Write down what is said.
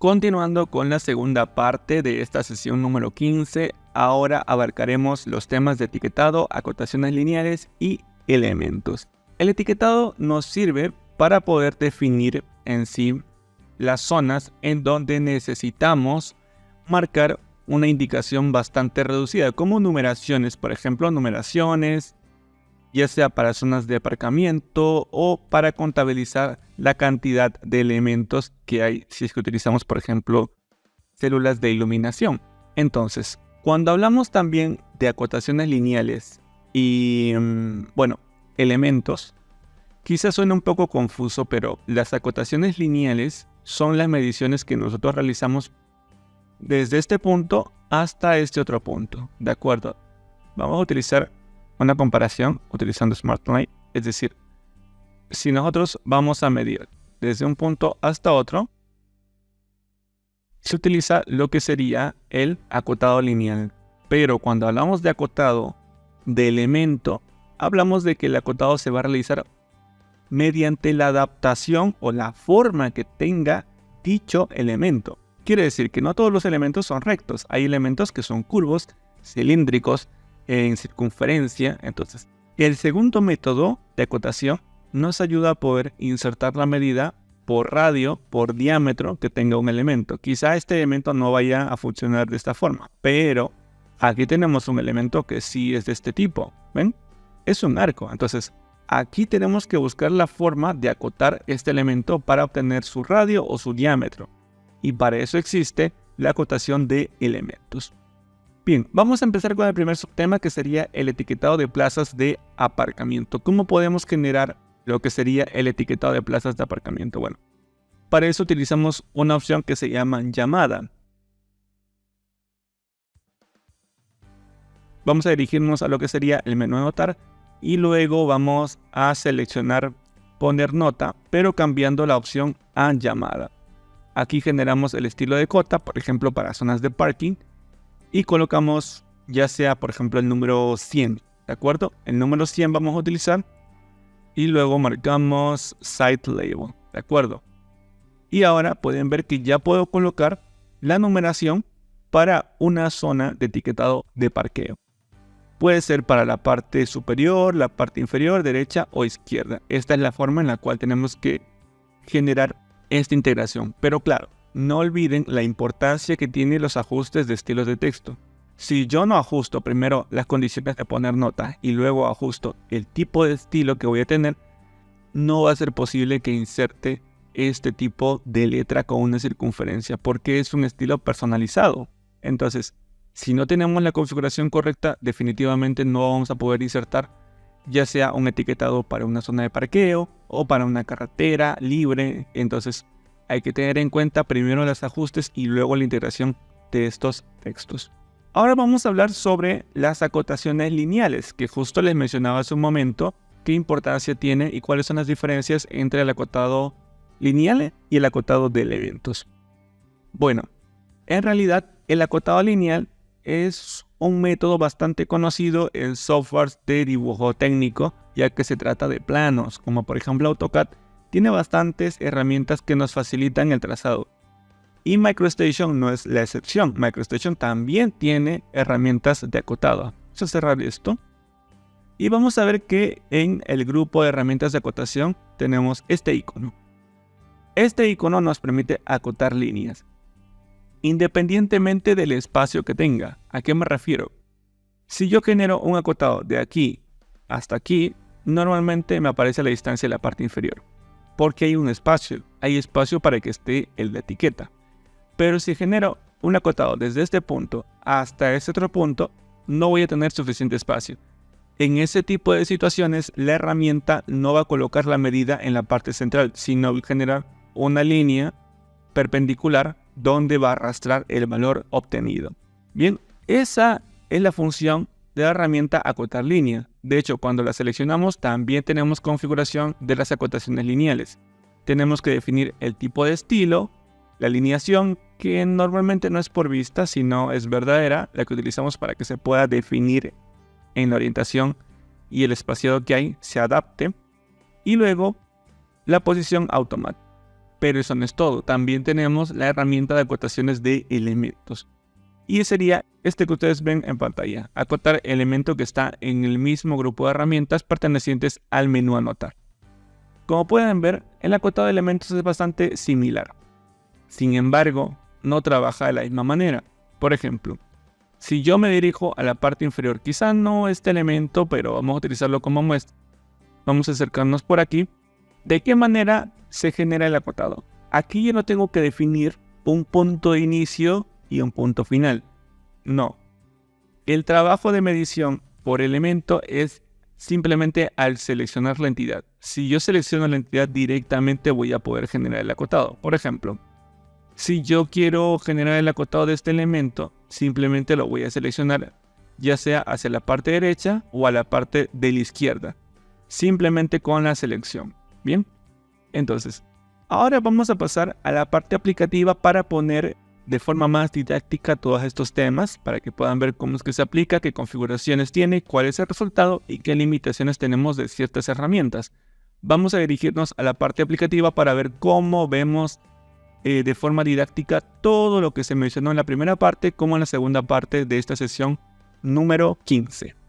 Continuando con la segunda parte de esta sesión número 15, ahora abarcaremos los temas de etiquetado, acotaciones lineales y elementos. El etiquetado nos sirve para poder definir en sí las zonas en donde necesitamos marcar una indicación bastante reducida, como numeraciones, por ejemplo, numeraciones, ya sea para zonas de aparcamiento o para contabilizar la cantidad de elementos que hay si es que utilizamos, por ejemplo, células de iluminación. Entonces, cuando hablamos también de acotaciones lineales y, elementos, quizás suene un poco confuso, pero las acotaciones lineales son las mediciones que nosotros realizamos desde este punto hasta este otro punto, ¿de acuerdo? Vamos a utilizar una comparación utilizando SmartLine, es decir, si nosotros vamos a medir desde un punto hasta otro, se utiliza lo que sería el acotado lineal. Pero cuando hablamos de acotado de elemento, hablamos de que el acotado se va a realizar mediante la adaptación o la forma que tenga dicho elemento. Quiere decir que no todos los elementos son rectos, hay elementos que son curvos, cilíndricos, en circunferencia. Entonces, el segundo método de acotación nos ayuda a poder insertar la medida por radio, por diámetro que tenga un elemento. Quizá este elemento no vaya a funcionar de esta forma, pero aquí tenemos un elemento que sí es de este tipo. ¿Ven? Es un arco. Entonces, aquí tenemos que buscar la forma de acotar este elemento para obtener su radio o su diámetro. Y para eso existe la acotación de elementos. Bien, vamos a empezar con el primer subtema, que sería el etiquetado de plazas de aparcamiento. ¿Cómo podemos generar lo que sería el etiquetado de plazas de aparcamiento? Bueno, para eso utilizamos una opción que se llama llamada. Vamos a dirigirnos a lo que sería el menú anotar y luego vamos a seleccionar poner nota, pero cambiando la opción a llamada. Aquí generamos el estilo de cota, por ejemplo, para zonas de parking. Y colocamos ya sea, por ejemplo, el número 100, ¿de acuerdo? El número 100 vamos a utilizar y luego marcamos Site Label, ¿de acuerdo? Y ahora pueden ver que ya puedo colocar la numeración para una zona de etiquetado de parqueo. Puede ser para la parte superior, la parte inferior, derecha o izquierda. Esta es la forma en la cual tenemos que generar esta integración. Pero claro, no olviden la importancia que tienen los ajustes de estilos de texto. Si yo no ajusto primero las condiciones de poner nota y luego ajusto el tipo de estilo que voy a tener, no va a ser posible que inserte este tipo de letra con una circunferencia, porque es un estilo personalizado. Entonces, si no tenemos la configuración correcta, definitivamente no vamos a poder insertar ya sea un etiquetado para una zona de parqueo o para una carretera libre. Entonces, hay que tener en cuenta primero los ajustes y luego la integración de estos textos. Ahora vamos a hablar sobre las acotaciones lineales, que justo les mencionaba hace un momento qué importancia tiene y cuáles son las diferencias entre el acotado lineal y el acotado de elementos. Bueno, en realidad el acotado lineal es un método bastante conocido en softwares de dibujo técnico, ya que se trata de planos, como por ejemplo AutoCAD. Tiene bastantes herramientas que nos facilitan el trazado. Y MicroStation no es la excepción. MicroStation también tiene herramientas de acotado. Vamos a cerrar esto. Y vamos a ver que en el grupo de herramientas de acotación tenemos este icono. Este icono nos permite acotar líneas, independientemente del espacio que tenga. ¿A qué me refiero? Si yo genero un acotado de aquí hasta aquí, normalmente me aparece la distancia de la parte inferior, porque hay un espacio, para que esté la etiqueta. Pero si genero un acotado desde este punto hasta este otro punto, no voy a tener suficiente espacio. En ese tipo de situaciones, la herramienta no va a colocar la medida en la parte central, sino generar una línea perpendicular donde va a arrastrar el valor obtenido. Bien, esa es la función de la herramienta acotar línea. De hecho, cuando la seleccionamos, también tenemos configuración de las acotaciones lineales. Tenemos que definir el tipo de estilo, la alineación, que normalmente no es por vista, sino es verdadera, la que utilizamos para que se pueda definir en la orientación y el espaciado que hay se adapte. Y luego, la posición automática. Pero eso no es todo. También tenemos la herramienta de acotaciones de elementos. Y sería este que ustedes ven en pantalla. Acotar elemento que está en el mismo grupo de herramientas pertenecientes al menú anotar. Como pueden ver, el acotado de elementos es bastante similar. Sin embargo, no trabaja de la misma manera. Por ejemplo, si yo me dirijo a la parte inferior, quizá no este elemento, pero vamos a utilizarlo como muestra. Vamos a acercarnos por aquí. ¿De qué manera se genera el acotado? Aquí yo no tengo que definir un punto de inicio y un punto final. No. El trabajo de medición por elemento es simplemente al seleccionar la entidad. Si yo selecciono la entidad directamente, voy a poder generar el acotado. Por ejemplo, si yo quiero generar el acotado de este elemento, simplemente lo voy a seleccionar ya sea hacia la parte derecha o a la parte de la izquierda. Simplemente con la selección. Bien, entonces, ahora vamos a pasar a la parte aplicativa para poner de forma más didáctica todos estos temas, para que puedan ver cómo es que se aplica, qué configuraciones tiene, cuál es el resultado y qué limitaciones tenemos de ciertas herramientas. Vamos a dirigirnos a la parte aplicativa para ver cómo vemos de forma didáctica todo lo que se mencionó en la primera parte como en la segunda parte de esta sesión número 15.